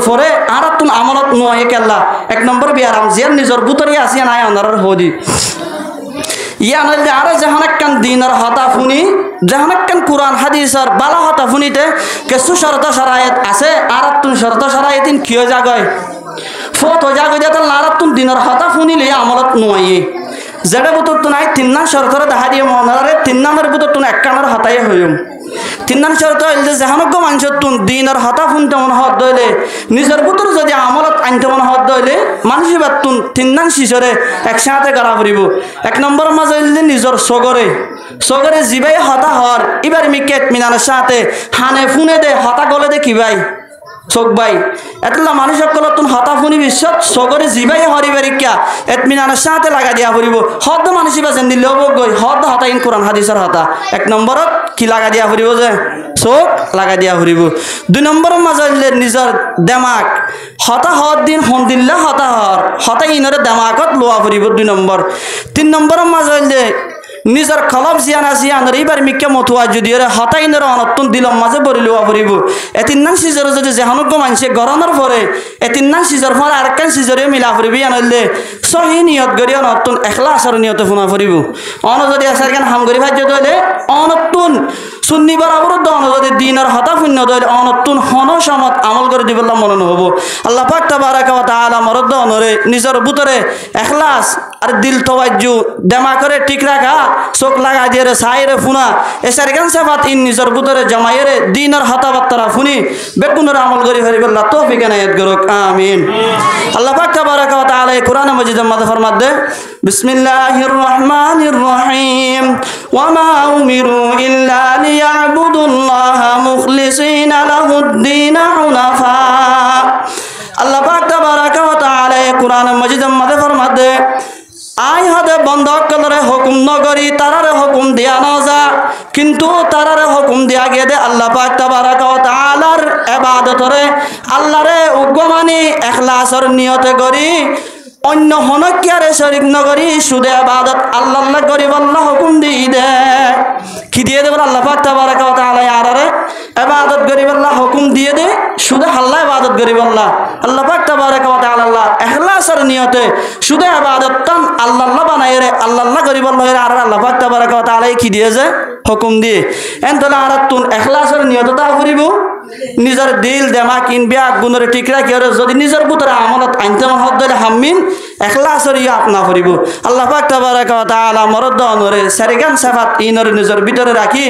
পরে আর তুন আমলত নয় কেল্লা এক নম্বর বিয়ারাম যে নিজের বুতরে আসিয়া নাই অনার হদি ইয়ান হইলে আর যখন একখান দিনের হতা শুনি যখন একখান কোরআন হাদিসের বালা হতা শুনিতে কিছু শর্ত শরায়ত আছে আর তুন শর্ত শরায়তিন কিয় জাগয় ফত জাগয় দিয়ে তাহলে আর তুন দিনের হতা শুনিলে আমলত নয় যেটা বুতর তো নাই তিন নাম শর্তরে দেখা দিয়ে মনারে তিন নামের বুতর তুন এক কানের হতাই হইম তিন নাম শর্ত হইল যে যেহানজ্ঞ মানুষের তুন দিনের হতা শুনতে মনে হত দইলে নিজের বুতর যদি আমলত আনতে মনে হত দইলে মানুষের বাদ তুন তিন নাম শিশরে একসাথে করা ফুরিব এক নম্বর মাঝে হইলে নিজের সগরে জিবাই হতা হর এবার মিকেট মিনানের সাথে হানে ফুনে দে হতা গলে দে কি ভাই চোখ বাই এতলা মানুষ সকল তুন হতা ফুনি বিশ্বত সগরে জিবাই হরিবারিকা এতমিনানের সাথে লাগা দিয়া ফুরিব হদ মানুষ বাজেন দিলে গই হদ হতা ইন কোরআন হাদিসের হতা এক নম্বরত কি লাগা দিয়া ফুরিব যে চোখ লাগা দিয়া ফুরিব দুই নম্বরের মাঝে নিজের দেমাক হতা হদ দিন হন্দিল্লা হতা হর হতা ইনরে দেমাকত লোয়া ফুরিব দুই নম্বর তিন নম্বরের মাঝে নিজের খলব জিয়ান আসিয়ান এইবার মিকে মতুয়া যদি হতাইনের অনতুন দিলম মাঝে বরি লোয়া ফুরিব এতিন নাম সিজর যদি যেহানজ্ঞ মানুষে গরমের পরে এতিন নাম সিজর পরে আরেকখান সিজরে মিলা ফুরিবি আনলে সহি নিয়ত করি অনতুন একলা আসার নিয়তে শুনা ফুরিব অন যদি আসার কেন হাম করি ভাজ্য দইলে অনতুন সুন্নি বরাবর অন যদি দিনের হতা শূন্য দইলে অনতুন হন সমত আমল করে দিবল্লা মনে নহব আল্লাহ পাক তাবারাকা ওয়া তাআলা মরদ অনরে নিজের বুতরে এখলাস আর দিল তওয়াজ্জু দেমা করে ঠিক রাখা চোখ লাগা দিয়ে সাইরে ফুনা এসার গান সাফাত ইন নিজের বুতরে জমাইরে দিনের হতাবাত্তারা ফুনি বেগুনের আমল করি ফেরিবল্লাহ তৌফিক এনায়েত করুক আমিন আল্লাহ পাক তাবারাকা ওয়া তাআলা কোরআন মাজিদের মধ্যে ফরমাত দে বিসমিল্লাহির রহমানির রহিম ওয়া মা উমিরু ইল্লা লিয়াবুদুল্লাহা মুখলিসিনা লাহুদ-দীন হুনাফা আল্লাহ পাক তাবারাকা ওয়া তাআলা কোরআন মাজিদের মধ্যে ফরমাত দে আই হদে বন্ধ কলরে হুকুম নগরী তারারে হুকুম দিয়া নজা কিন্তু তারারে হুকুম দিয়া গিয়ে দে আল্লাহ পাক তাবারাকা ওয়া তাআলার ইবাদতরে আল্লাহরে উগ্গমানি ইখলাসর নিয়তে করি অন্য হনকিয়ারে শরীক নগরী সুদে ইবাদত আল্লাহ করি আল্লাহ হুকুম দিয়ে দে কি দিয়ে দে আল্লাহ পাক তাবারাকা ওয়া তাআলা আরারে ইবাদত করি আল্লাহ হুকুম দিয়ে দে সুদে আল্লাহ ইবাদত করি আল্লাহ পাক তাবারাকা ওয়া তাআলা ইখলাসের নিয়তে সুদে ইবাদত তান আল্লাহ বানায় রে আল্লাহ করি আর আল্লাহ পাক তাবারাকা ওয়া তাআলা কি দিয়ে যে হুকুম দিয়ে এনতলা আর তুন ইখলাসের নিয়ত তা করিব নিজের দিল দেমা কিনবিয়া গুণরে ঠিক রাখি যদি নিজের বুতরে আমলত আনতে মন হদ দলে হামিন ইখলাসের ইয়া আপনা করিব আল্লাহ পাক তাবারাকা ওয়া তাআলা মরদ অনরে সারিগান সাফাত ইনর নিজের ভিতরে রাখি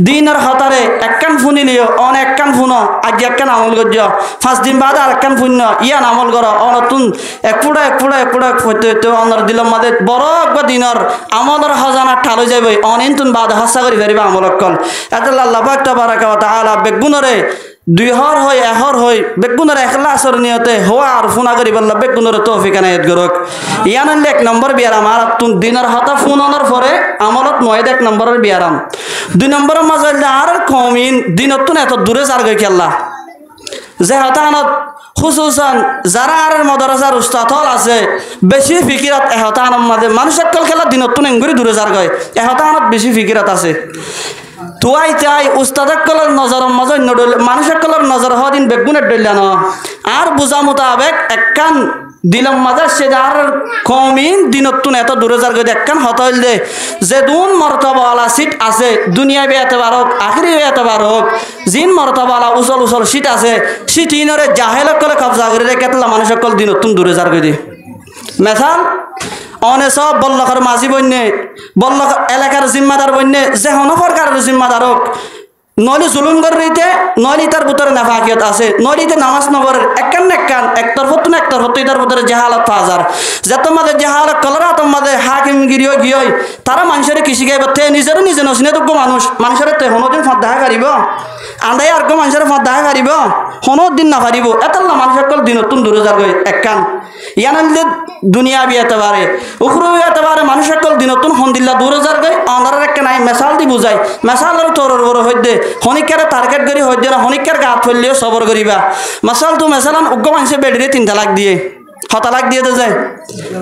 দিনের হতারে একখান ফুনিলিও অন একখান ফুনো আজ একখান আমল গজ্জ 5 দিন বাদে আরেকখান ফুন্য ইয়ান আমল কর অনতুন একপুড়া হইতে অনর দিলম মাদে বড় একবা দিনের আমলের খজানা ঠালো যাইব অনিনতুন বাদে হসা করি ফেরিবা আমলক কল এতলা আল্লাহ পাক তাবারাকা ওয়া তাআলা বেগুনরে দুই হর হয় এহর হয় বেগুনের ইখলাসের নিয়তে হওয়া আর ফুনা করি বললা বেগুনের তৌফিক এনায়েত করুক ইয়ান এক নম্বর বিয়ারাম আর তুন দিনের হতা ফুনানোর পরে আমলত নয় এক নম্বরের বিয়ারাম দুই নম্বরের মাঝে আর কমিন দিনতুন এত দূরে যার গই খেলা যে হতানত খুসুসান যারা আর মাদ্রাসার উস্তাদ হল আছে বেশি ফিকিরাত এহতানত মাঝে মানুষ একল খেলা দিনতুন এঙ্গুরি দূরে যার গই এহতানত বেশি ফিকিরাত আছে তুয়াই চাই উস্তাদক কলর নজরের মাঝে মানুষের কলর নজর হওয়া দিন বেগুনের ডইলা ন আর বুঝা মোতাবেক একখান দিলম মাঝে সে আর কমিন দিনতুন এত দূরে যার গই একখান হতইল দে যে দুন মর্তবাওয়ালা সিট আছে দুনিয়া বেয়াতে পারক আখিরি বেয়াতে পারক জিন মর্তবাওয়ালা উচল সিট আছে সিট ইনরে জাহেলক কলে কবজা করে রে কেতলা মানুষের কল দিনতুন দূরে যার গই দি মেসাল অনে সব বল্লখর মাঝি বন্যে বল্লখ এলাকার জিম্মাদার বন্যে যে হন সরকারের জিম্মাদার হোক নইলে জুলুম করে রইতে নইলে তার ভিতরে নাফাকিয়ত আছে নইলে নামাজ নগরের একখান একতর হতো না একতর হতো তার ভিতরে জাহালত ফাজার যে তোমাদের জাহালত কলরা তোমাদের হাকিমগিরি গিয়ে তারা মানুষের কৃষি গাইব তে নিজেরও নিজে নসিনেতজ্ঞ মানুষের তে হনোদিন ফাঁদ দেখা পারিব আন্দাই আর মানুষের ফাঁদ দেখা পারিব হনো দিন না পারিব এতলা মানুষের কল দিনতুন দূরে যার গই একখান ইয়ানলে দুনিয়া বিয়াতে পারে উখরু বিয়াতে পারে মানুষের কল দিনতুন হন্দিল্লা দূরে যার গই আন্দার একটা নাই মেসাল দি বুঝাই মেসালের তোর বড় হইতে হনিকারে টার্গেট করি হইতে না হনিকার গাত ফেললেও সবর করিবা মাসাল তো মেসালান উগ্র মানুষের বেড়ে 3 তালাক দিয়ে 6 তালাক দিয়ে যায়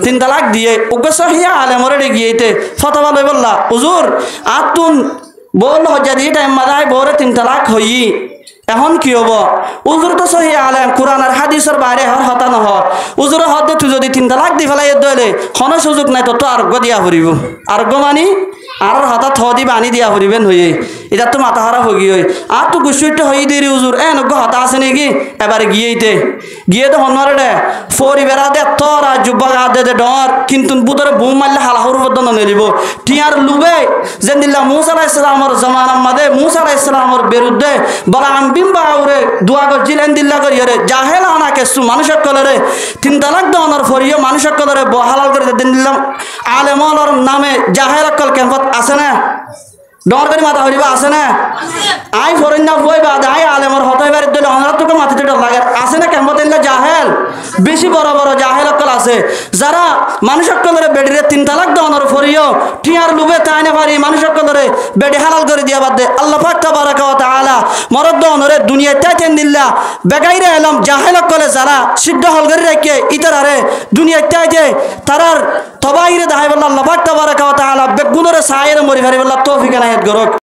3 তালাক দিয়ে উগ্র সহিয়া আলেমরে গিয়েতে ফতোয়া লই বললা হুজুর আতুন বল হজ্জা দিয়ে টাইম মাদায় বরে 3 তালাক হই এখন কি হব উজুর তো সহি আলেম কোরআন আর হাদিসের বাইরে হর হতা নহ উজুরের হদে তুই যদি 3 তালাক দি ফেলাই দলে কোনো সুযোগ নাই তো আরোগ্য দিয়া ফুরিব আরোগ্য মানি আর হঠাৎ হদি বানি দিয়া ফুরিবেন হয়ে এটা তো মাথা হারা হয়ে গিয়ে আর তো গুসুইট হয়ে দিয়ে উজুর নগ্য হতা আছে নাকি এবারে গিয়ে তো হনরে দে ফরি বেড়া দে তোর আর যুব্বা গা দে ডর কিন্তু বুতরে বুম মারলে হালাহুর বদন নেলিব টিয়ার লুবে যেন দিল্লা মুসা আলাইহিস সালামর জামানার মাঝে মুসা আলাইহিস সালামর বিরুদ্ধে বলা বিম্বা আউরে দোয়া করছিলেন দিল্লা করিয়ে জাহেল আনা কেসু মানুষের কলরে 3 তালাক দনের ফরিও মানুষের কলরে হালাল করে দিন দিলাম আলেমর নামে জাহেল কল কেমত আছে না ডর করে মাথা হরিবা আছে না আই ফরেন না বই বাদ আই আলেমর হতই বাড়ি দিলে অনার তোকে মাথাতে ডর লাগে আছে না কেমত এলে জাহেল বেশি বড় বড় জাহেল কল আছে যারা মানুষের কলরে বেডিরে 3 তালাক দনের ফরিও টিয়ার লুবে তাই না পারি মানুষের কলরে বেডি হালাল করে দিয়া বাদ দে আল্লাহ পাক তাবারাকা ওয়া তাআলা মরদ দনরে দুনিয়ায় তাইতেন দিল্লা বেগাইরে এলাম জাহেল কলে যারা সিদ্ধ হল করে রেখে ইতারারে দুনিয়ায় তাইতে তারার তবাইরে দাহাই বল্লাহ আল্লাহ পাক তাবারাকা ওয়া তাআলা বেগুনরে সায়ের মরি ভারি বল্লাহ তৌফিক এনায়েত করুক।